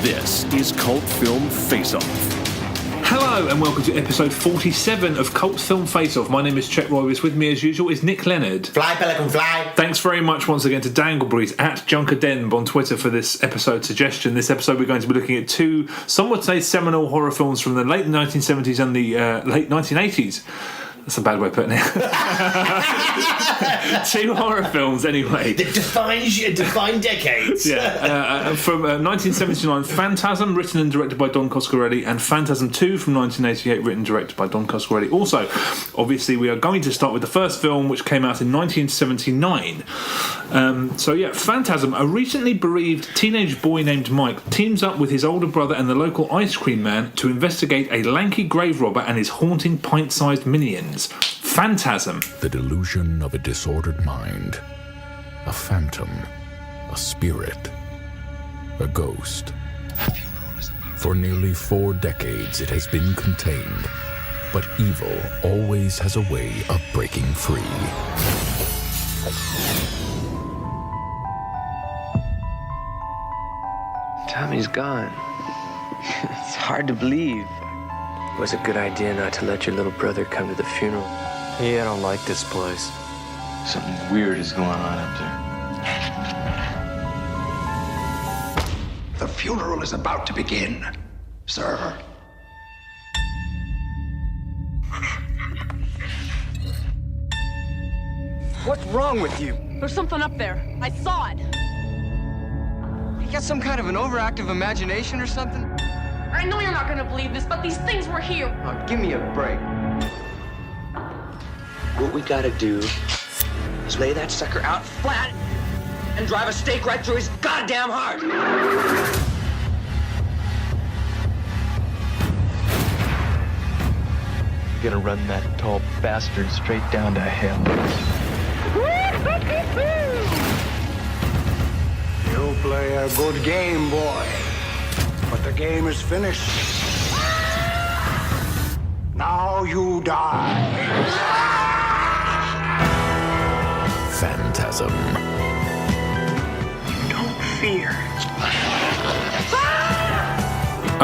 This is Cult Film Face Off. Hello and welcome to episode 47 of Cult Film Face Off. My name is Chet Roybis. With me as usual is Nick Leonard. Fly, pelican, fly. Thanks very much once again to Dangleberries at Junkerdenb on Twitter for this episode suggestion. This episode we're going to be looking at two, some would say seminal horror films from the late 1970s and the late 1980s. That's a bad way of putting it. Two horror films, anyway. That define decades. Yeah. From 1979, Phantasm, written and directed by Don Coscarelli, and Phantasm II from 1988, written and directed by Don Coscarelli. Also, obviously, we are going to start with the first film, which came out in 1979. Phantasm. A recently bereaved teenage boy named Mike teams up with his older brother and the local ice cream man to investigate a lanky grave robber and his haunting pint-sized minions. Phantasm. The delusion of a disordered mind. A phantom. A spirit. A ghost. For nearly 4 decades it has been contained, but evil always has a way of breaking free. Tommy's gone. It's hard to believe. It was a good idea not to let your little brother come to the funeral. Hey, I don't like this place. Something weird is going on up there. The funeral is about to begin, sir. What's wrong with you? There's something up there. I saw it. You got some kind of an overactive imagination or something? I know you're not gonna believe this, but these things were here. Oh, give me a break. What we gotta do is lay that sucker out flat and drive a stake right through his goddamn heart. You're gonna run that tall bastard straight down to hell. You play a good game, boy. But the game is finished. Now you die. Phantasm. Don't fear.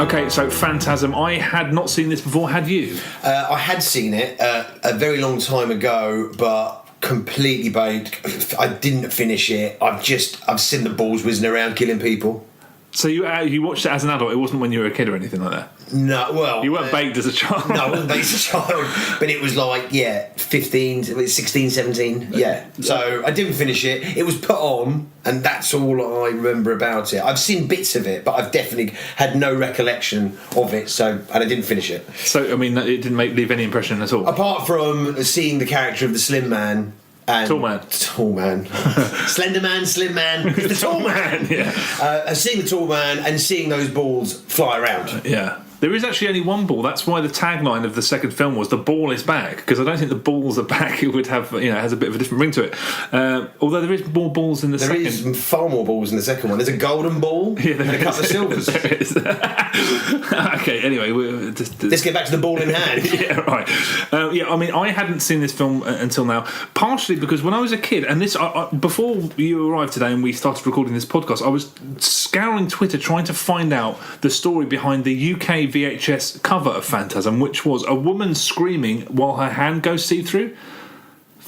Okay, so Phantasm. I had not seen this before. Had you? I had seen it a very long time ago, but completely baked. I didn't finish it. I've seen the balls whizzing around killing people. So you watched it as an adult? It wasn't when you were a kid or anything like that? No, well... You weren't baked as a child? No, I wasn't baked as a child. But it was like, 16, 17, yeah. So I didn't finish it. It was put on, and that's all I remember about it. I've seen bits of it, but I've definitely had no recollection of it, and I didn't finish it. So, I mean, it didn't leave any impression at all? Apart from seeing the character of the Slim Man... Tall man. Slender man, slim man. The tall man. Yeah. Seeing the tall man and seeing those balls fly around. Yeah. There is actually only one ball. That's why the tagline of the second film was "The ball is back," because I don't think the balls are back. It would have, has a bit of a different ring to it. Although there is more balls in the second. There is far more balls in the second one. There's a golden ball and a couple of silvers. There is. Okay. Anyway, let's get back to the ball in hand. Yeah. Right. I mean, I hadn't seen this film until now, partially because when I was a kid, and this before you arrived today and we started recording this podcast, I was scouring Twitter trying to find out the story behind the UK VHS cover of Phantasm, which was a woman screaming while her hand goes see-through.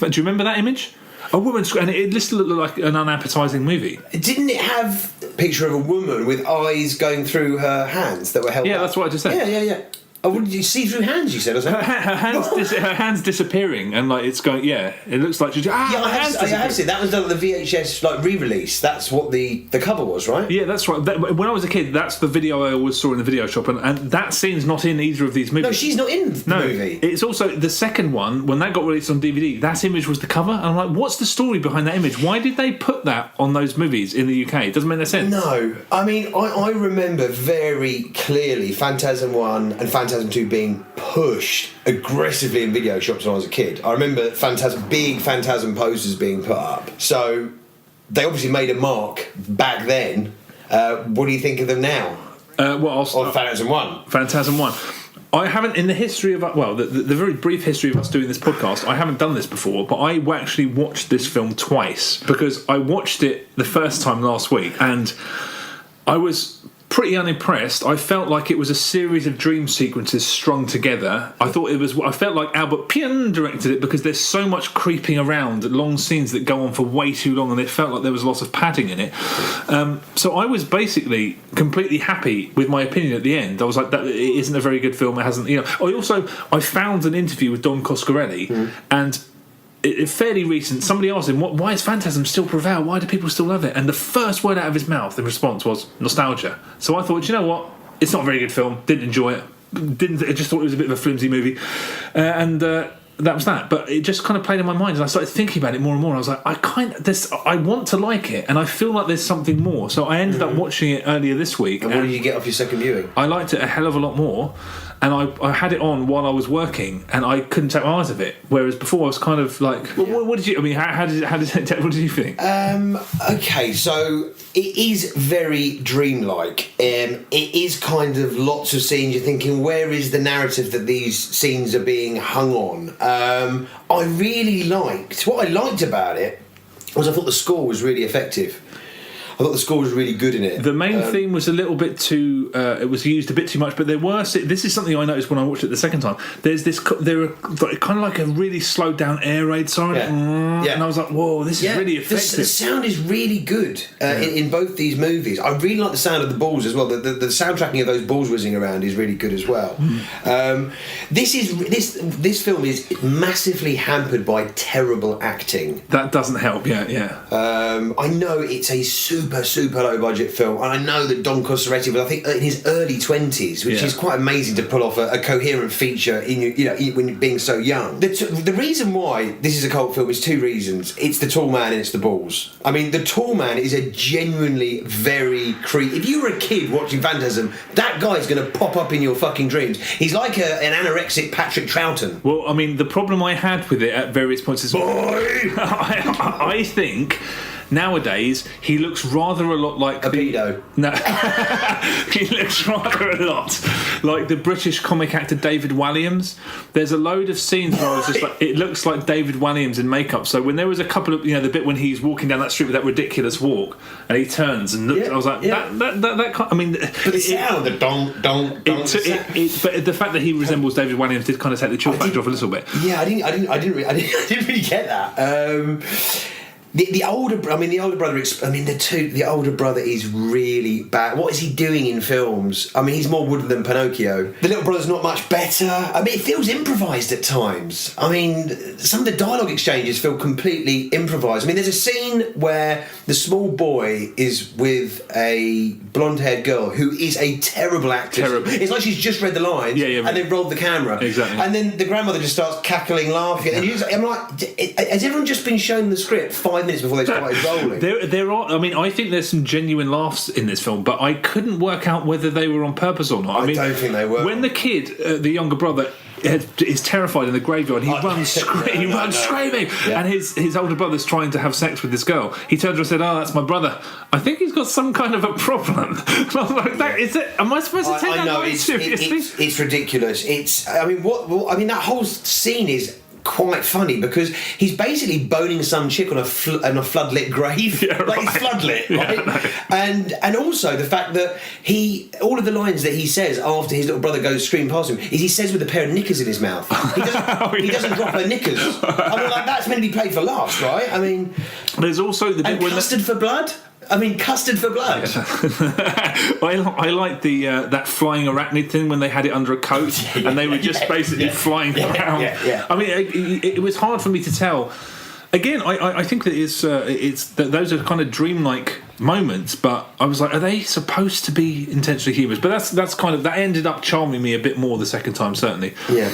Do you remember that image? A woman, and it just looked like an unappetising movie. Didn't it have a picture of a woman with eyes going through her hands that were held Yeah, up? that's what I just said. Yeah. Oh, what did you see through hands? You said, or something? Her hands disappearing, and it's going. Yeah, it looks like she's. I have seen that was the VHS re-release. That's what the cover was, right? Yeah, that's right. When I was a kid, that's the video I always saw in the video shop, and that scene's not in either of these movies. No, she's not in the movie. It's also the second one when that got released on DVD. That image was the cover, and I'm like, what's the story behind that image? Why did they put that on those movies in the UK? It doesn't make any sense. No, I mean, I remember very clearly Phantasm 1 and Phantasm 2 being pushed aggressively in video shops when I was a kid. I remember big Phantasm posters being put up. So they obviously made a mark back then. What do you think of them now? Or Phantasm 1. Phantasm 1. I haven't, in the history of, the very brief history of us doing this podcast, I haven't done this before, but I actually watched this film twice, because I watched it the first time last week, and I was pretty unimpressed. I felt like it was a series of dream sequences strung together. I felt like Albert Pien directed it because there's so much creeping around, long scenes that go on for way too long, and it felt like there was lots of padding in it. So I was basically completely happy with my opinion at the end. I was like, that it isn't a very good film. It hasn't, I found an interview with Don Coscarelli, and it's fairly recent. Somebody asked him, why is Phantasm still prevail? Why do people still love it? And the first word out of his mouth in response was nostalgia. So I thought, you know what? It's not a very good film. Didn't enjoy it. I just thought it was a bit of a flimsy movie. That was that. But it just kind of played in my mind, and I started thinking about it more and more. And I was like, I want to like it, and I feel like there's something more. So I ended up watching it earlier this week. And what did you get off your second viewing? I liked it a hell of a lot more. And I had it on while I was working, and I couldn't take my eyes off it. Whereas before, I was kind of like, what did you? I mean, what did you think? Okay, so it is very dreamlike. It is kind of lots of scenes. You're thinking, where is the narrative that these scenes are being hung on? I really liked what I liked about it was I thought the score was really effective. I thought the score was really good in it. The main theme was a little bit too... it was used a bit too much, but there were... This is something I noticed when I watched it the second time. There are kind of like a really slowed down air raid siren. Yeah. And I was like, whoa, this is really effective. The sound is really good in both these movies. I really like the sound of the balls as well. The soundtracking of those balls whizzing around is really good as well. This film is massively hampered by terrible acting. That doesn't help, yeah. I know it's a super low budget film, and I know that Don Coscarelli was, I think, in his early 20s, which is quite amazing to pull off a coherent feature when you're being so young. The reason why this is a cult film is two reasons. It's the tall man and it's the balls. I mean, the tall man is a genuinely very creepy... If you were a kid watching Phantasm, that guy's going to pop up in your fucking dreams. He's like an anorexic Patrick Troughton. Well, I mean, the problem I had with it at various points is... I think... Nowadays, he looks rather a lot like a pedo. No, he looks rather a lot like the British comic actor David Walliams. There's a load of scenes where I was just like, it looks like David Walliams in makeup. So when there was a couple of, the bit when he's walking down that street with that ridiculous walk, and he turns and looks, I was like, that can't, I mean, but the sound, the dong. But the fact that he resembles David Walliams did kind of take the chill factor off a little bit. Yeah, I didn't really get that. The older brother. The older brother is really bad. What is he doing in films? I mean, he's more wooden than Pinocchio. The little brother's not much better. I mean, it feels improvised at times. I mean, some of the dialogue exchanges feel completely improvised. I mean, there's a scene where the small boy is with a blonde-haired girl who is a terrible actress. It's like she's just read the lines and then rolled the camera. Exactly. And then the grandmother just starts cackling, laughing. And I'm like, has everyone just been shown the script 5 minutes before they started rolling? There are. I mean, I think there's some genuine laughs in this film, but I couldn't work out whether they were on purpose or not. I don't think they were. When the kid, the younger brother, is terrified in the graveyard, he runs screaming, and his older brother's trying to have sex with this girl. He turns around and said, "Oh, that's my brother. I think he's got some kind of a problem." I was like, is it? Am I supposed to take that quite seriously? It's ridiculous. That whole scene is quite funny because he's basically boning some chick on a floodlit grave. Yeah, right. Like, it's floodlit, right? Yeah, and also the fact that all of the lines that he says after his little brother goes screaming past him is he says with a pair of knickers in his mouth. He doesn't drop her knickers. I mean, like, that's meant to be played for laughs, right? I mean, there's also the bit when custard for blood. I mean, custard for blood. I like the that flying arachnid thing when they had it under a coat and they were just basically flying around. I mean, it was hard for me to tell. Again, I think that it's that those are kind of dreamlike moments, but I was like, are they supposed to be intentionally humorous? But that's kind of, that ended up charming me a bit more the second time, certainly. Yeah.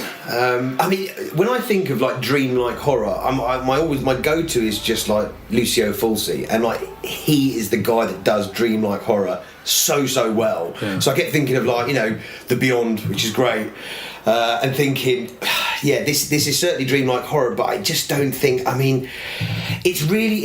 I mean, when I think of like dreamlike horror, my go-to is just like Lucio Fulci, and like he is the guy that does dreamlike horror so well. Yeah. So I kept thinking of like, The Beyond, which is great. And thinking, this is certainly dreamlike horror, but I just don't think. I mean, it's really,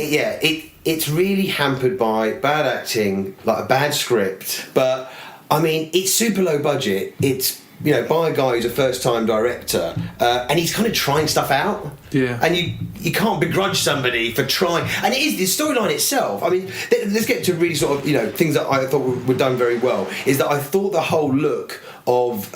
it's really hampered by bad acting, like a bad script. But I mean, it's super low budget. It's by a guy who's a first-time director, and he's kind of trying stuff out. Yeah. And you can't begrudge somebody for trying. And it is the storyline itself. I mean, let's get to really sort of things that I thought were done very well. Is that I thought the whole look of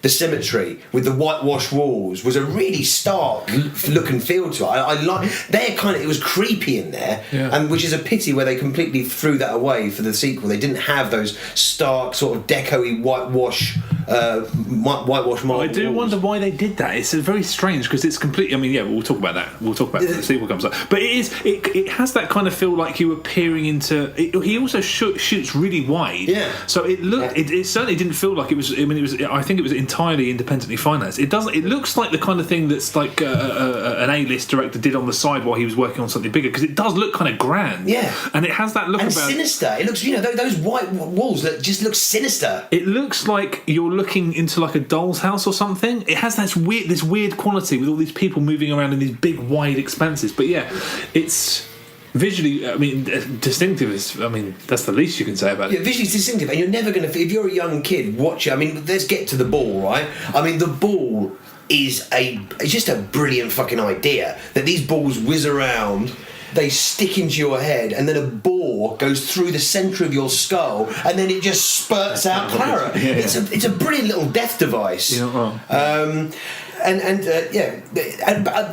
the cemetery with the whitewashed walls was a really stark look and feel to it. I like it was creepy in there, and which is a pity where they completely threw that away for the sequel. They didn't have those stark sort of deco-y whitewash marble I do walls. wonder why they did that. It's very strange because it's completely. I mean, we'll talk about that. We'll talk about when the sequel comes up. But it has that kind of feel like you were peering into. He also shoots really wide. Yeah. So it looked. Yeah. It certainly didn't feel like it was. I mean, it was. I think it was entirely independently financed. It doesn't. It looks like the kind of thing that's like an A-list director did on the side while he was working on something bigger, because it does look kind of grand. Yeah. And it has that look and about sinister. It looks. Those white walls that just look sinister. It looks like you're looking into like a doll's house or something. It has this weird quality with all these people moving around in these big wide expanses. But yeah, it's visually, I mean, distinctive is, I mean, that's the least you can say about it. Yeah, visually distinctive, and you're never going to, if you're a young kid, watch it. I mean, let's get to the ball, right? I mean, the ball is it's just a brilliant fucking idea that these balls whiz around, they stick into your head, and then a ball goes through the centre of your skull, and then it just spurts out claret. Yeah. It's a brilliant little death device. You're not wrong.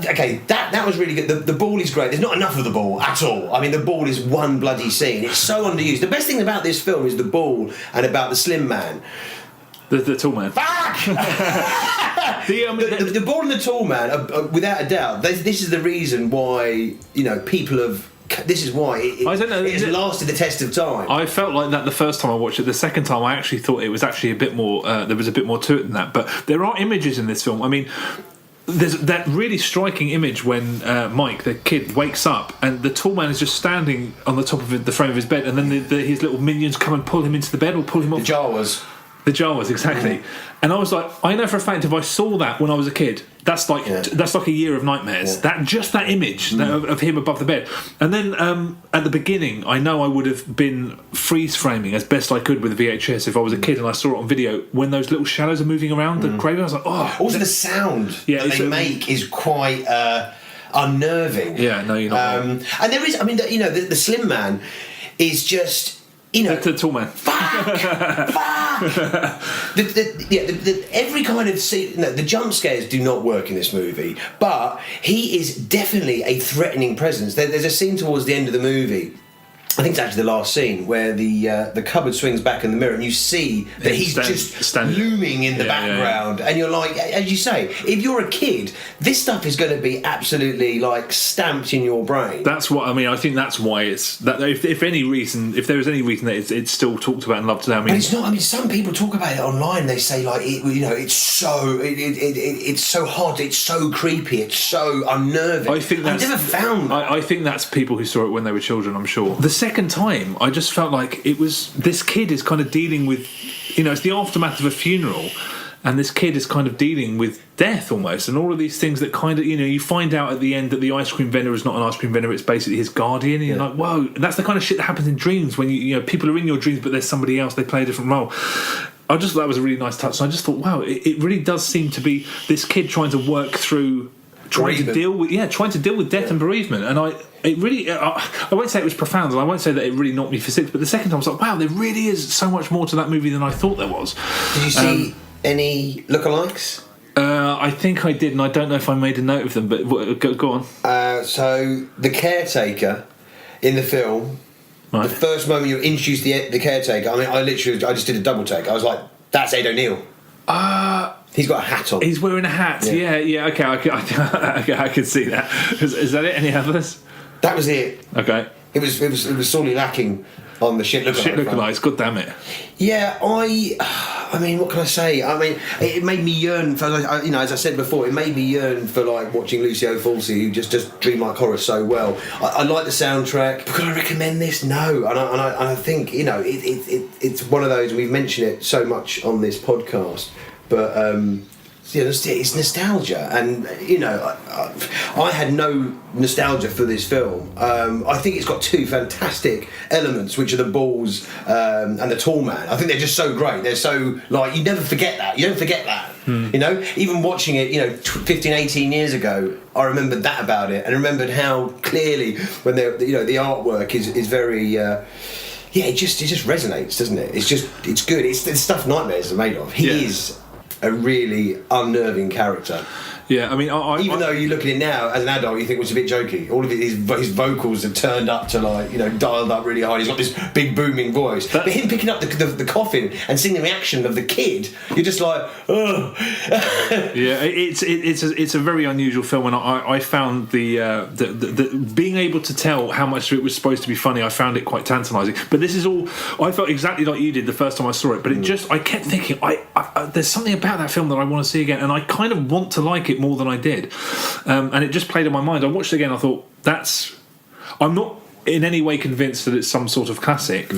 Okay, that was really good. The ball is great. There's not enough of the ball at all. I mean, the ball is one bloody scene. It's so underused. The best thing about this film is the ball and about the Slim Man. The tall man. Fuck! the ball and the tall man, without a doubt, this is the reason why people have. This is why it has lasted the test of time. I felt like that the first time I watched it. The second time, I actually thought it was actually a bit more. There was a bit more to it than that. But there are images in this film. I mean, there's that really striking image when Mike, the kid, wakes up and the tall man is just standing on the top of the frame of his bed, and then his little minions come and pull him into the bed or pull him off. The Jawas, exactly. And I was like, I know for a fact if I saw that when I was a kid, that's like a year of nightmares. Yeah. That image of him above the bed. And then at the beginning, I know I would have been freeze framing as best I could with a VHS if I was a kid and I saw it on video when those little shadows are moving around the graveyard. I was like, oh. Also, the sound that they make is quite unnerving. Yeah, no, you're not. And there is, I mean, the Slim Man is just. The tall man. Fuck! Every kind of scene. No, the jump scares do not work in this movie, but he is definitely a threatening presence. There's a scene towards the end of the movie. I think it's actually the last scene where the cupboard swings back in the mirror and you see that he's just looming in the background, and you're like, as you say, if you're a kid, this stuff is going to be absolutely like stamped in your brain. That's what I mean. I think that's why it's that. If there is any reason that it's still talked about and loved today. I mean, but it's not. I mean, some people talk about it online. They say like, it's so it's so hot, it's so creepy, it's so unnerving. I think that's, I've never found that. I think that's people who saw it when they were children. I'm sure. The second time, I just felt like it was this kid is kind of dealing with, it's the aftermath of a funeral, and this kid is kind of dealing with death almost, and all of these things that kind of, you find out at the end that the ice cream vendor is not an ice cream vendor, it's basically his guardian, and you're like, whoa, that's the kind of shit that happens in dreams when people are in your dreams but there's somebody else, they play a different role. I just thought that was a really nice touch, and I just thought, wow, it really does seem to be this kid trying to work through trying to deal with death and bereavement. And I won't say it was profound, and I won't say that it really knocked me for six, but the second time I was like, wow, there really is so much more to that movie than I thought there was. Did you see any lookalikes? I think I did, and I don't know if I made a note of them, but go on. So the caretaker in the film, the first moment you introduce the caretaker, I mean, I just did a double take. I was like, that's Ed O'Neill. He's got a hat on. He's wearing a hat. Yeah. Okay, I can see that. Is that it? Any others? That was it. Okay. It was sorely lacking on the shit lookalikes. God damn it. Yeah, I mean, what can I say? I mean, it made me yearn for, as I said before, it made me yearn for like watching Lucio Fulci, who just does dreamlike horror so well. I like the soundtrack. But could I recommend this? No, and I think it's one of those. We've mentioned it so much on this podcast, but it's nostalgia, and you know, I had no nostalgia for this film. I think it's got two fantastic elements, which are the balls and the tall man. I think they're just so great. They're so, like, you never forget that. You don't forget that. You know, even watching it, you know, 15, 18 years ago, I remembered that about it, and I remembered how clearly when the artwork is very. It just resonates, doesn't it? It's good. It's the stuff nightmares are made of. He is a really unnerving character. Yeah, I mean, even though you look at it now as an adult, you think it was a bit jokey. All of it, his vocals have turned up to, like, you know, dialed up really high. He's got this big booming voice. But him picking up the coffin and seeing the reaction of the kid, you're just like, oh. Yeah, it's a very unusual film, and I found the being able to tell how much of it was supposed to be funny, I found it quite tantalising. But this is all, I felt exactly like you did the first time I saw it. But I kept thinking, there's something about that film that I want to see again, and I kind of want to like it more than I did, and it just played in my mind. I watched it again. I thought, I'm not in any way convinced that it's some sort of classic,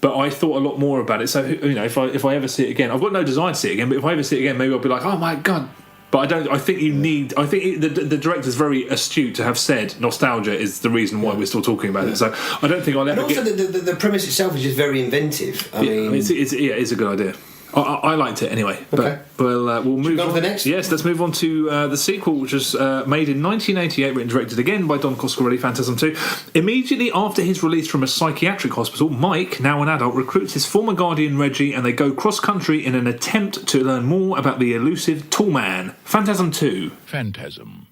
but I thought a lot more about it. So, you know, if I ever see it again, I've got no desire to see it again, but if I ever see it again, maybe I'll be like, oh my god. But I don't. I think the director's very astute to have said nostalgia is the reason why we're still talking about it. So I don't think I'll ever. And also, the premise itself is just very inventive. I mean, it's a good idea. I liked it anyway. Okay. But we'll move on to the next. Yes, let's move on to the sequel, which was made in 1988, written and directed again by Don Coscarelli, Phantasm II. Immediately after his release from a psychiatric hospital, Mike, now an adult, recruits his former guardian Reggie, and they go cross-country in an attempt to learn more about the elusive Tall Man. Phantasm II. Phantasm.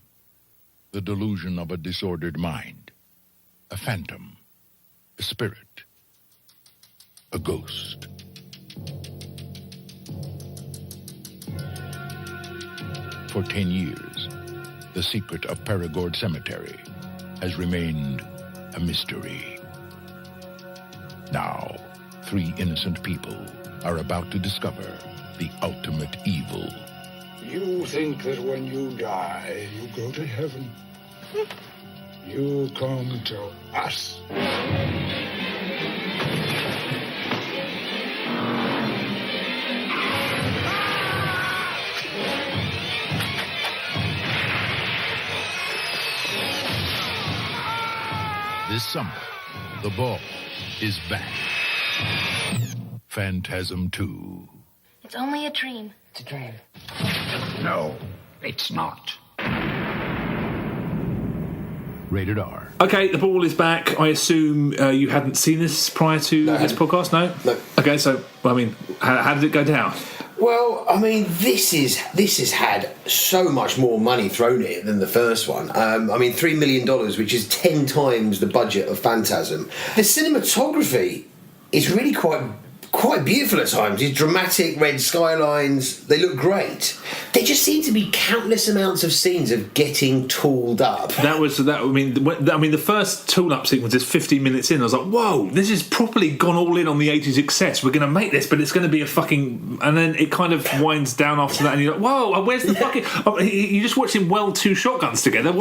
The delusion of a disordered mind. A phantom. A spirit. A ghost. For 10 years, the secret of Perigord Cemetery has remained a mystery. Now, 3 innocent people are about to discover the ultimate evil. You think that when you die, you go to heaven. You come to us. This summer, the ball is back. Phantasm 2. It's only a dream. It's a dream. No, it's not. Rated R. Okay, the ball is back. I assume you hadn't seen this prior to this podcast, no? No. Okay, so, I mean, how did it go down? Well, I mean, this has had so much more money thrown at it than the first one. I mean, $3 million, which is 10 times the budget of Phantasm. The cinematography is really quite beautiful at times. These dramatic red skylines, they look great. There just seem to be countless amounts of scenes of getting tooled up. I mean, the first tool-up sequence is 15 minutes in. I was like, whoa, this has properly gone all in on the 80s excess. We're going to make this, but it's going to be a fucking... And then it kind of winds down after that, and you're like, whoa, where's the fucking... You just watch him weld 2 shotguns together.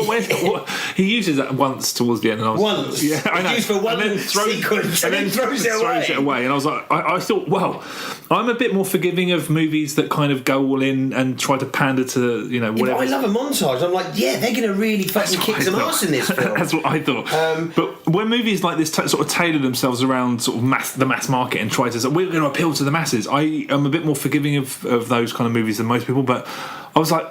He uses that once towards the end. And I was, once? Yeah, I know. Used for one sequence, and then throws it away. And I was like, I thought, well, I'm a bit more forgiving of movies that kind of go all in and try to pander to, you know, whatever. I love a montage. I'm like, yeah, they're going to really fucking kick some ass in this film. That's what I thought. But when movies like this sort of tailor themselves around sort of the mass market and try to say, we're going to appeal to the masses, I am a bit more forgiving of those kind of movies than most people. But I was like,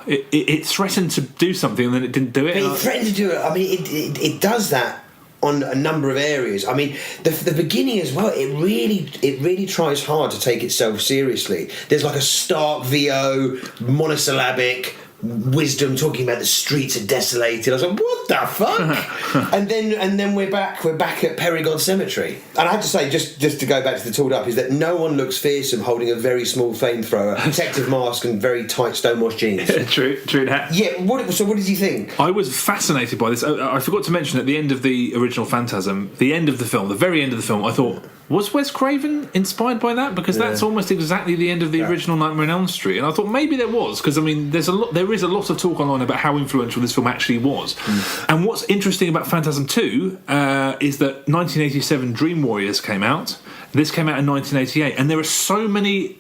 it threatened to do something and then it didn't do it. But it threatened to do it. I mean, it does that on a number of areas. I mean, the beginning as well, it really tries hard to take itself seriously. There's like a stark VO, monosyllabic wisdom talking about the streets are desolated. I was like, what the fuck? and then we're back at Perigord Cemetery. And I have to say, just to go back to the tooled up, is that no one looks fearsome holding a very small flamethrower, protective mask, and very tight stonewashed jeans. True that. Yeah. So what did you think? I was fascinated by this. I forgot to mention at the end of the original Phantasm, the end of the film, the very end of the film, I thought, was Wes Craven inspired by that? Because that's almost exactly the end of the original Nightmare on Elm Street. And I thought maybe there was, because I mean, there is a lot of talk online about how influential this film actually was. And what's interesting about Phantasm 2 is that 1987 Dream Warriors came out. This came out in 1988, and there are so many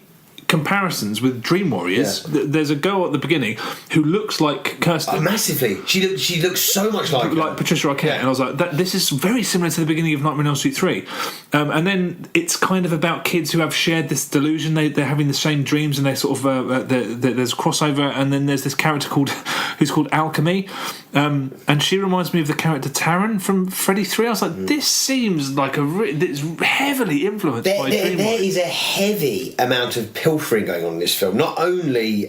comparisons with Dream Warriors. There's a girl at the beginning who looks like Kirsten. Massively. She looks so much like Patricia Arquette, and I was like, this is very similar to the beginning of Nightmare on Elm Street 3. And then it's kind of about kids who have shared this delusion. They're having the same dreams, and they sort of there's crossover. And then there's this character who's called Alchemy, and she reminds me of the character Taran from Freddy 3. I was like, this seems like it's heavily influenced by Dream Warriors. There is a heavy amount of pilfering going on in this film. Not only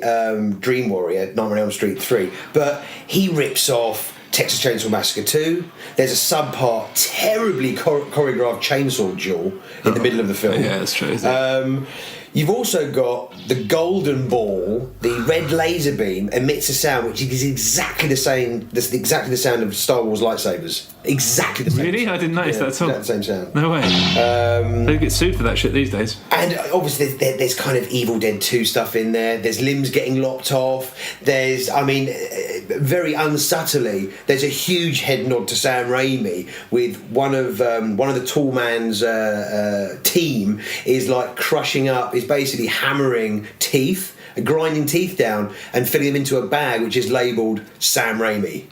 Dream Warrior, Nightmare on Elm Street 3, but he rips off Texas Chainsaw Massacre 2. There's a subpart, terribly choreographed chainsaw duel in the middle of the film. Yeah, that's true. You've also got the golden ball, the red laser beam emits a sound which is exactly the same. That's exactly the sound of Star Wars lightsabers. Exactly the same. Really? Sound. I didn't notice that at all. Exactly the same sound. No way. They get sued for that shit these days. And obviously there's kind of Evil Dead 2 stuff in there. There's limbs getting lopped off. There's, very unsubtly, there's a huge head nod to Sam Raimi with one of the tall man's team is like crushing up, is basically hammering teeth, grinding teeth down and filling them into a bag which is labelled Sam Raimi.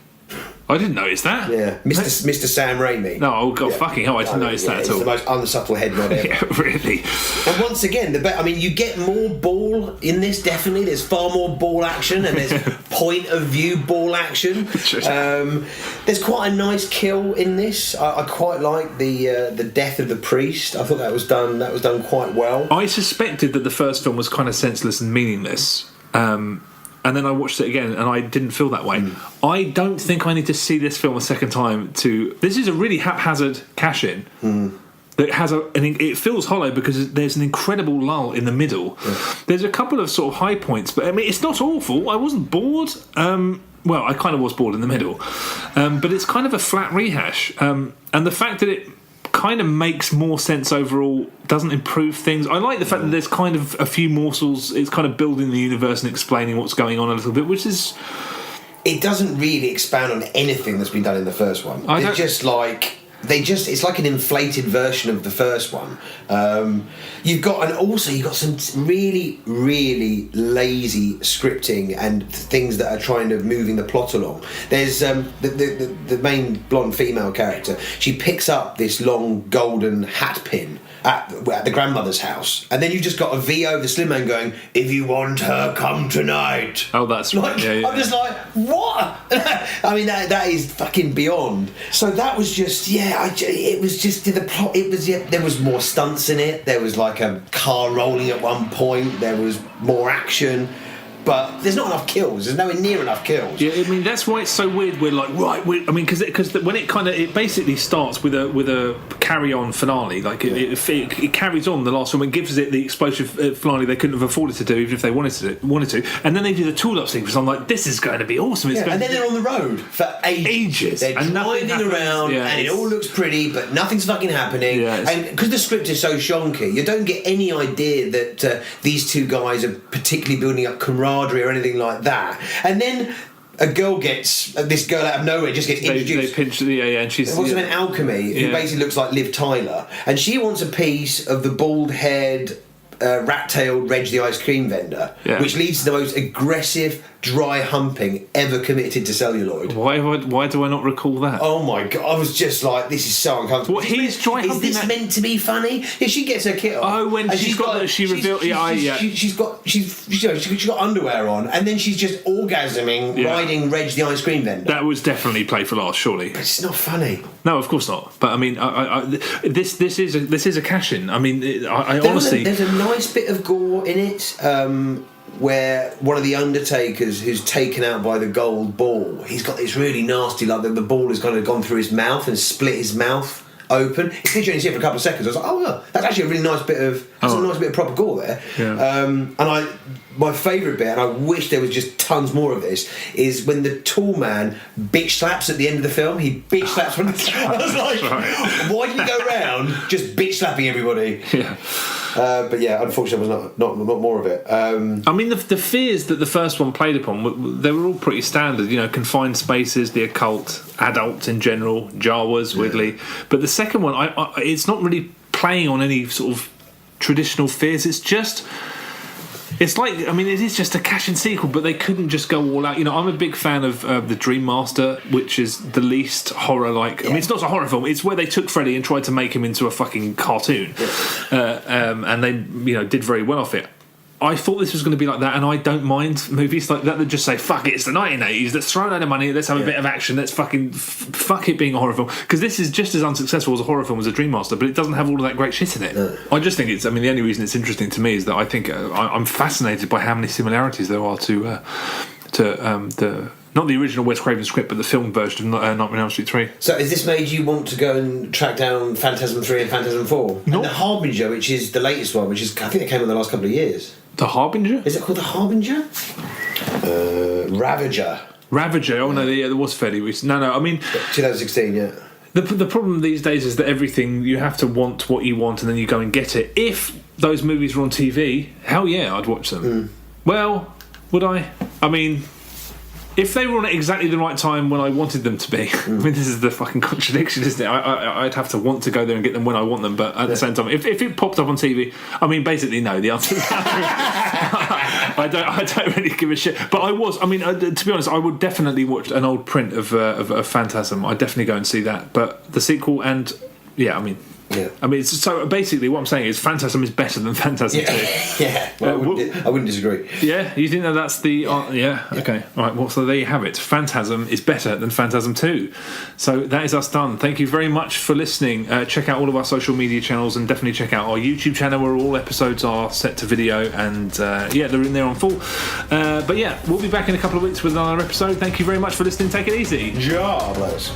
I didn't notice that. Yeah, Mr. Sam Raimi. No, oh god, fucking hell! I didn't notice that at all. It's the most unsubtle head nod ever. Yeah, really. And once again, you get more ball in this. Definitely, there's far more ball action, and there's point of view ball action. There's quite a nice kill in this. I quite like the death of the priest. I thought that was done quite well. I suspected that the first film was kind of senseless and meaningless. And then I watched it again, and I didn't feel that way. I don't think I need to see this film a second time to... This is a really haphazard cash-in that has it feels hollow because there's an incredible lull in the middle. Yeah. There's a couple of sort of high points, but I mean, it's not awful. I wasn't bored. Well, I kind of was bored in the middle. But it's kind of a flat rehash. And the fact that it kind of makes more sense overall, doesn't improve things. I like the fact that there's kind of a few morsels. It's kind of building the universe and explaining what's going on a little bit, which is... It doesn't really expand on anything that's been done in the first one. It's like an inflated version of the first one. You've got some really, really lazy scripting and things that are trying to moving the plot along. There's the main blonde female character. She picks up this long golden hat pin at the grandmother's house, and then you've just got a VO of the Slim Man going, "If you want her, come tonight." Oh, that's right. Yeah. I'm just like, what? I mean, that is fucking beyond. So that was just, it was just the plot. It was, there was more stunts in it. There was like a car rolling at one point. There was more action. But there's not enough kills. There's nowhere near enough kills. Yeah, I mean that's why it's so weird. We're like, because when it basically starts with a carry-on finale, like it carries on the last one and gives it the explosive finale they couldn't have afforded to do even if they wanted to. And then they do the tool-up sequence. I'm like, this is going to be awesome. And then they're on the road for ages. They're driving around, and it all looks pretty, but nothing's fucking happening. Yeah, and because the script is so shonky, you don't get any idea that these two guys are particularly building up camaraderie or anything like that. And then this girl out of nowhere just gets introduced. They pinch and she's... What's her name? Alchemy, who basically looks like Liv Tyler. And she wants a piece of the bald-haired, rat-tailed Reg the ice cream vendor, which leads to the most aggressive, dry humping ever committed to celluloid. Why do I not recall that? Oh my god, I was just like, this is so uncomfortable. What, he's dry humping? Is this meant to be funny? Yeah, she gets her kit off. Oh, when she's got underwear on, and then she's just orgasming riding Reg the ice cream vendor. That was definitely play for laughs, surely. But it's not funny. No, of course not. But I mean, this is a cash-in. I mean, honestly, there's a nice bit of gore in it. Where one of the Undertakers, who's taken out by the gold ball, he's got this really nasty, like the ball has kind of gone through his mouth and split his mouth open. It's literally only see it for a couple of seconds. I was like, oh yeah, that's actually a really nice bit of a nice bit of proper gore there. Yeah. And my favourite bit, and I wish there was just tons more of this, is when the tall man bitch slaps at the end of the film. He bitch slaps from the... I was like, why did you go around just bitch slapping everybody? Yeah. But yeah, unfortunately, there was not more of it. I mean, the fears that the first one played upon, they were all pretty standard. You know, confined spaces, the occult, adults in general, Jawas, Wiggly. But the second one, it's not really playing on any sort of traditional fears. It's just It's like, I mean, it is just a cash-in sequel, but they couldn't just go all out. You know, I'm a big fan of the Dream Master, which is the least horror-like. I mean, it's not a horror film. It's where they took Freddy and tried to make him into a fucking cartoon, and they, you know, did very well off it. I thought this was going to be like that, and I don't mind movies like that just say, fuck it, it's the 1980s, let's throw a load of money, let's have a bit of action, let's fucking fuck it being a horror film. Because this is just as unsuccessful as a horror film as a Dream Master, but it doesn't have all of that great shit in it. No. I just think it's, I mean, the only reason it's interesting to me is that I think I'm fascinated by how many similarities there are to the... Not the original Wes Craven script, but the film version of Nightmare on Elm Street 3. So has this made you want to go and track down Phantasm 3 and Phantasm 4? No. And The Harbinger, which is the latest one, which is, I think it came in the last couple of years. The Harbinger? Is it called The Harbinger? Ravager. Ravager, oh no, there was fairly recent. No, I mean... 2016, yeah. The problem these days is that everything, you have to want what you want and then you go and get it. If those movies were on TV, hell yeah, I'd watch them. Well, would I? I mean... If they were on at exactly the right time when I wanted them to be, I mean, this is the fucking contradiction, isn't it? I'd have to want to go there and get them when I want them, but at the same time, if it popped up on TV, I mean, basically, no, the answer is no. I don't really give a shit. But I was, I mean, to be honest, I would definitely watch an old print of Phantasm. I'd definitely go and see that. But the sequel and, yeah, I mean... Yeah. I mean, so basically what I'm saying is Phantasm is better than Phantasm 2. Yeah, well, I wouldn't disagree. Yeah? You think that that's the... Yeah. Okay. All right, well, so there you have it. Phantasm is better than Phantasm 2. So that is us done. Thank you very much for listening. Check out all of our social media channels and definitely check out our YouTube channel where all episodes are set to video and, they're in there on full. But yeah, we'll be back in a couple of weeks with another episode. Thank you very much for listening. Take it easy. Jobless.